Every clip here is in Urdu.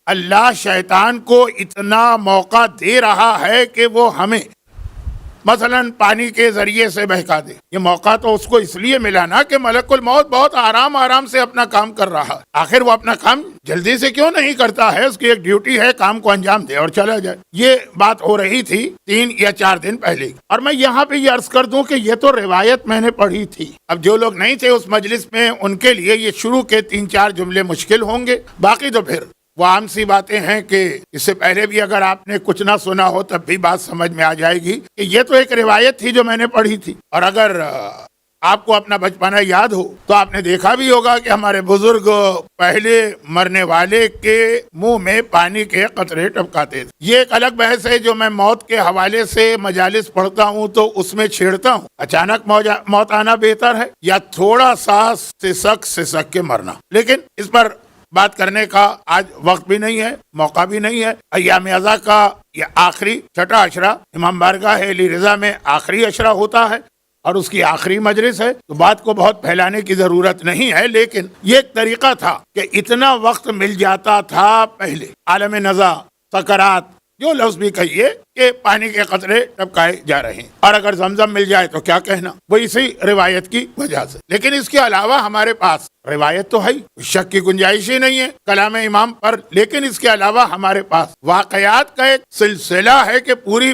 اللہ شیطان کو اتنا موقع دے رہا ہے کہ وہ ہمیں مثلاً پانی کے ذریعے سے بہکا دے. یہ موقع تو اس کو اس لیے ملا نا کہ ملک الموت بہت آرام سے اپنا کام کر رہا. آخر وہ اپنا کام جلدی سے کیوں نہیں کرتا ہے؟ اس کی ایک ڈیوٹی ہے، کام کو انجام دے اور چلا جائے. یہ بات ہو رہی تھی 3 یا 4 دن پہلے، اور میں یہاں پہ یہ عرض کر دوں کہ یہ تو روایت میں نے پڑھی تھی. اب جو لوگ نہیں تھے اس مجلس میں ان کے لیے یہ شروع کے 3-4 جملے مشکل ہوں گے، باقی تو پھر وہ عام سی باتیں ہیں کہ اس سے پہلے بھی اگر آپ نے کچھ نہ سنا ہو تب بھی بات سمجھ میں آ جائے گی کہ یہ تو ایک روایت تھی جو میں نے پڑھی تھی. اور اگر آپ کو اپنا بچپنا یاد ہو تو آپ نے دیکھا بھی ہوگا کہ ہمارے بزرگ پہلے مرنے والے کے منہ میں پانی کے قطرے ٹپکاتے تھے. یہ ایک الگ بحث ہے جو میں موت کے حوالے سے مجالس پڑھتا ہوں تو اس میں چھیڑتا ہوں. اچانک موت آنا بہتر ہے یا تھوڑا سا سسک کے مرنا؟ لیکن اس پر بات کرنے کا آج وقت بھی نہیں ہے، موقع بھی نہیں ہے. ایام ازا کا یہ آخری چھٹا اشرہ امام بارگاہ علی رضا میں آخری اشرہ ہوتا ہے اور اس کی آخری مجلس ہے، تو بات کو بہت پھیلانے کی ضرورت نہیں ہے. لیکن یہ ایک طریقہ تھا کہ اتنا وقت مل جاتا تھا پہلے. عالم نزا، سکرات، جو لفظ بھی کہیے کہ پانی کے قطرے ٹپکائے جا رہے ہیں. اور اگر زمزم مل جائے تو کیا کہنا، وہ اسی روایت کی وجہ سے. لیکن اس کے علاوہ ہمارے پاس روایت تو ہے، شک کی گنجائش ہی نہیں ہے کلام امام پر. لیکن اس کے علاوہ ہمارے پاس واقعات کا ایک سلسلہ ہے کہ پوری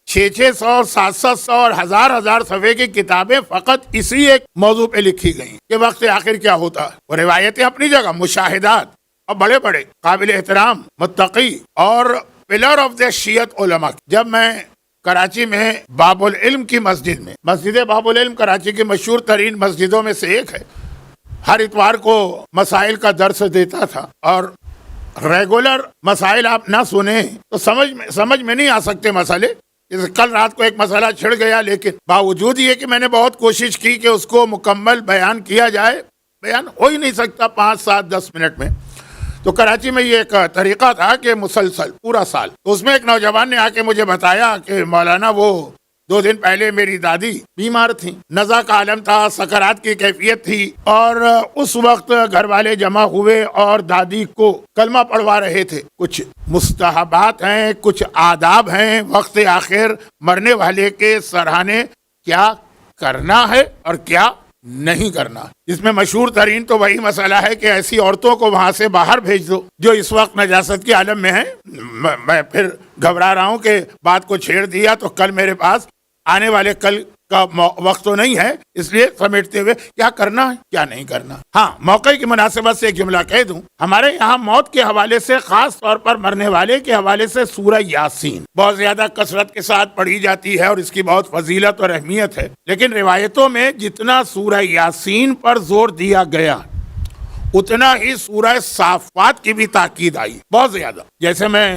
600 700 اور 1000 صفحے کی کتابیں فقط اسی ایک موضوع پہ لکھی گئی کہ وقت آخر کیا ہوتا ہے. وہ روایتیں اپنی جگہ، مشاہدات اور بڑے بڑے قابل احترام متقی اور پلر آف دا شیعت علماء. جب میں کراچی میں باب العلم کی مسجد باب العلم کراچی کی مشہور ترین مسجدوں میں سے ایک ہے، ہر اتوار کو مسائل کا درس دیتا تھا. اور ریگولر مسائل آپ نہ سنیں تو سمجھ میں نہیں آ سکتے مسئلے. جیسے کل رات کو ایک مسئلہ چھڑ گیا، لیکن باوجود یہ کہ میں نے بہت کوشش کی کہ اس کو مکمل بیان کیا جائے، بیان ہو ہی نہیں سکتا 5 7 10 منٹ میں. تو کراچی میں یہ ایک طریقہ تھا کہ مسلسل پورا سال. تو اس میں ایک نوجوان نے آ کے مجھے بتایا کہ مولانا وہ 2 دن پہلے میری دادی بیمار تھیں، نزا کا عالم تھا، سکرات کی کیفیت تھی، اور اس وقت گھر والے جمع ہوئے اور دادی کو کلمہ پڑھوا رہے تھے. کچھ مستحبات ہیں، کچھ آداب ہیں وقت آخر مرنے والے کے سراہنے، کیا کرنا ہے اور کیا نہیں کرنا. اس میں مشہور ترین تو وہی مسئلہ ہے کہ ایسی عورتوں کو وہاں سے باہر بھیج دو جو اس وقت نجاست کے عالم میں ہیں. میں پھر گھبرا رہا ہوں کہ بات کو چھیڑ دیا تو کل میرے پاس آنے والے کل کا وقت تو نہیں ہے، اس لیے سمیٹتے ہوئے کیا کرنا ہے کیا نہیں کرنا. ہاں، موقع کی مناسبت سے ایک جملہ کہہ دوں. ہمارے یہاں موت کے حوالے سے، خاص طور پر مرنے والے کے حوالے سے، سورہ یاسین بہت زیادہ کثرت کے ساتھ پڑھی جاتی ہے اور اس کی بہت فضیلت اور اہمیت ہے. لیکن روایتوں میں جتنا سورہ یاسین پر زور دیا گیا اتنا ہی سورہ صافات کی بھی تاکید آئی بہت زیادہ. جیسے میں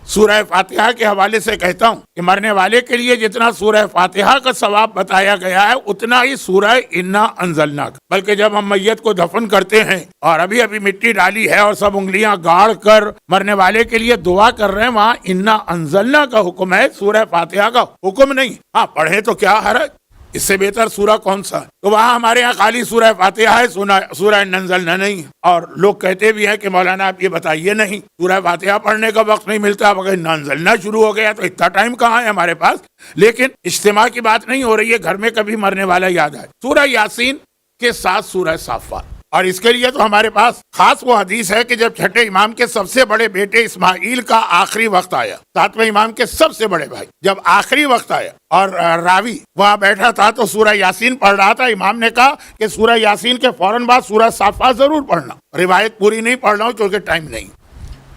سورہ فاتحہ کے حوالے سے کہتا ہوں کہ مرنے والے کے لیے جتنا سورہ فاتحہ کا ثواب بتایا گیا ہے اتنا ہی سورہ انا انزلنا کا. بلکہ جب ہم میت کو دفن کرتے ہیں اور ابھی مٹی ڈالی ہے اور سب انگلیاں گاڑ کر مرنے والے کے لیے دعا کر رہے ہیں، وہاں انا انزلنا کا حکم ہے، سورہ فاتحہ کا حکم نہیں. ہاں، پڑھیں تو کیا حرج، اس سے بہتر سورہ کون سا؟ تو وہاں ہمارے یہاں خالی سورہ فاتحہ ہے، سورہ ننزلنا نہیں. اور لوگ کہتے بھی ہیں کہ مولانا آپ یہ بتائیے، نہیں سورہ فاتحہ پڑھنے کا وقت نہیں ملتا، اگر ننزلنا شروع ہو گیا تو اتنا ٹائم کہاں ہے ہمارے پاس. لیکن اجتماع کی بات نہیں ہو رہی ہے، گھر میں کبھی مرنے والا یاد آئے. سورہ یاسین کے ساتھ سورہ صافات. اور اس کے لیے تو ہمارے پاس خاص وہ حدیث ہے کہ جب چھٹے امام کے سب سے بڑے بیٹے اسماعیل کا آخری وقت آیا، 7ویں امام کے سب سے بڑے بھائی جب آخری وقت آیا اور راوی وہاں بیٹھا تھا تو سورہ یاسین پڑھ رہا تھا، امام نے کہا کہ سورہ یاسین کے فوراً بعد سورہ صافات ضرور پڑھنا. روایت پوری نہیں پڑھ رہا ہوں کیونکہ ٹائم نہیں.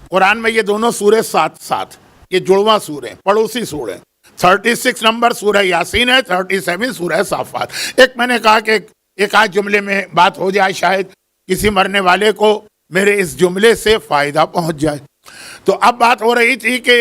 قرآن میں یہ دونوں سورے ساتھ یہ جڑواں سورے، پڑوسی سورے. 36 نمبر سورہ یاسین ہے، 37 سورہ صافات. ایک میں نے کہا کہ ایک آدھ جملے میں بات ہو جائے، شاید کسی مرنے والے کو میرے اس جملے سے فائدہ پہنچ جائے. تو اب بات ہو رہی تھی کہ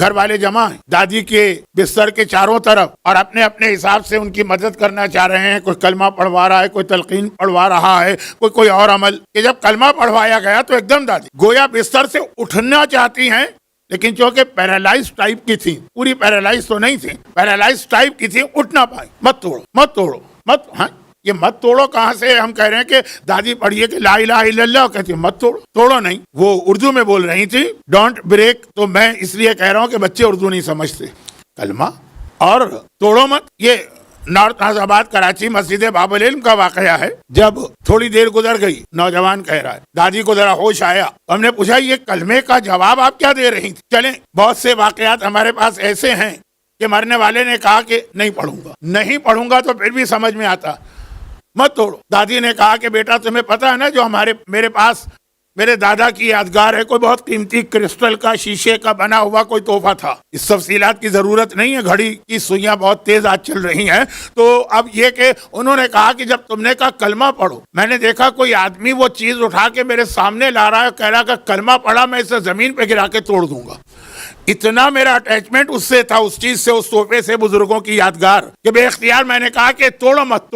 گھر والے جمع ہیں دادی کے بستر کے چاروں طرف اور اپنے اپنے حساب سے ان کی مدد کرنا چاہ رہے ہیں. کوئی کلمہ پڑھوا رہا ہے، کوئی تلقین پڑھوا رہا ہے، کوئی اور عمل. کہ جب کلمہ پڑھوایا گیا تو ایک دم دادی گویا بستر سے اٹھنا چاہتی ہیں، لیکن چونکہ پیرالائز ٹائپ کی تھی، پوری پیرالائز تو نہیں تھی، پیرالائز ٹائپ کی تھی، اٹھ نہ پائی. مت توڑو، ہاں یہ مت توڑو کہاں سے؟ ہم کہہ رہے ہیں کہ دادی پڑھیے کہ لا الہ الا اللہ، کہتی ہے مت توڑو، توڑو نہیں. وہ اردو میں بول رہی تھی ڈونٹ بریک، تو میں اس لیے کہہ رہا ہوں کہ بچے اردو نہیں سمجھتے. کلمہ اور توڑو مت، یہ نارتھ ناز آباد کراچی مسجد باب العلم کا واقعہ ہے. جب تھوڑی دیر گزر گئی، نوجوان کہہ رہا ہے دادی کو ذرا ہوش آیا، ہم نے پوچھا یہ کلمے کا جواب آپ کیا دے رہی تھی؟ چلیں بہت سے واقعات ہمارے پاس ایسے ہیں کہ مرنے والے نے کہا کہ نہیں پڑھوں گا تو پھر بھی سمجھ میں آتا مت توڑو. دادی نے کہا کہ بیٹا تمہیں پتا ہے نا جو میرے پاس میرے دادا کی یادگار ہے، کوئی بہت قیمتی کرسٹل کا شیشے کا بنا ہوا کوئی تحفہ تھا. اس تفصیلات کی ضرورت نہیں ہے، گھڑی کی سوئیاں بہت تیز آج چل رہی ہیں. تو اب یہ کہ انہوں نے کہا کہ جب تم نے کہا کلمہ پڑھو، میں نے دیکھا کوئی آدمی وہ چیز اٹھا کے میرے سامنے لا رہا ہے، کہہ رہا کہ کلمہ پڑھا میں اسے زمین پہ گرا کے توڑ دوں گا. اتنا میرا اٹیچمنٹ اس سے تھا، اس چیز سے، اس تحفے سے، بزرگوں کی یادگار، کہ بے اختیار میں نے کہا کہ توڑو مت،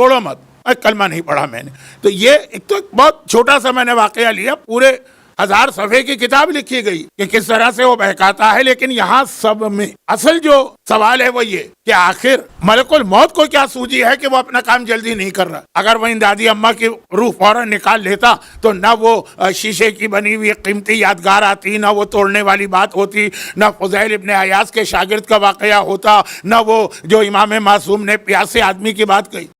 کلمہ نہیں پڑھا میں نے. تو یہ ایک تو بہت چھوٹا سا میں نے واقعہ لیا، پورے 1000 صفحے کی کتاب لکھی گئی کہ کس طرح سے وہ بہکاتا ہے. لیکن یہاں سب میں اصل جو سوال ہے وہ یہ کہ آخر ملک الموت کو کیا سوجی ہے کہ وہ اپنا کام جلدی نہیں کر رہا؟ اگر وہ ان دادی اماں کی روح فوراً نکال لیتا تو نہ وہ شیشے کی بنی ہوئی قیمتی یادگار آتی، نہ وہ توڑنے والی بات ہوتی، نہ فضیل ابن عیاض کے شاگرد کا واقعہ ہوتا، نہ وہ جو امام معصوم نے پیاسے آدمی کی بات کہی.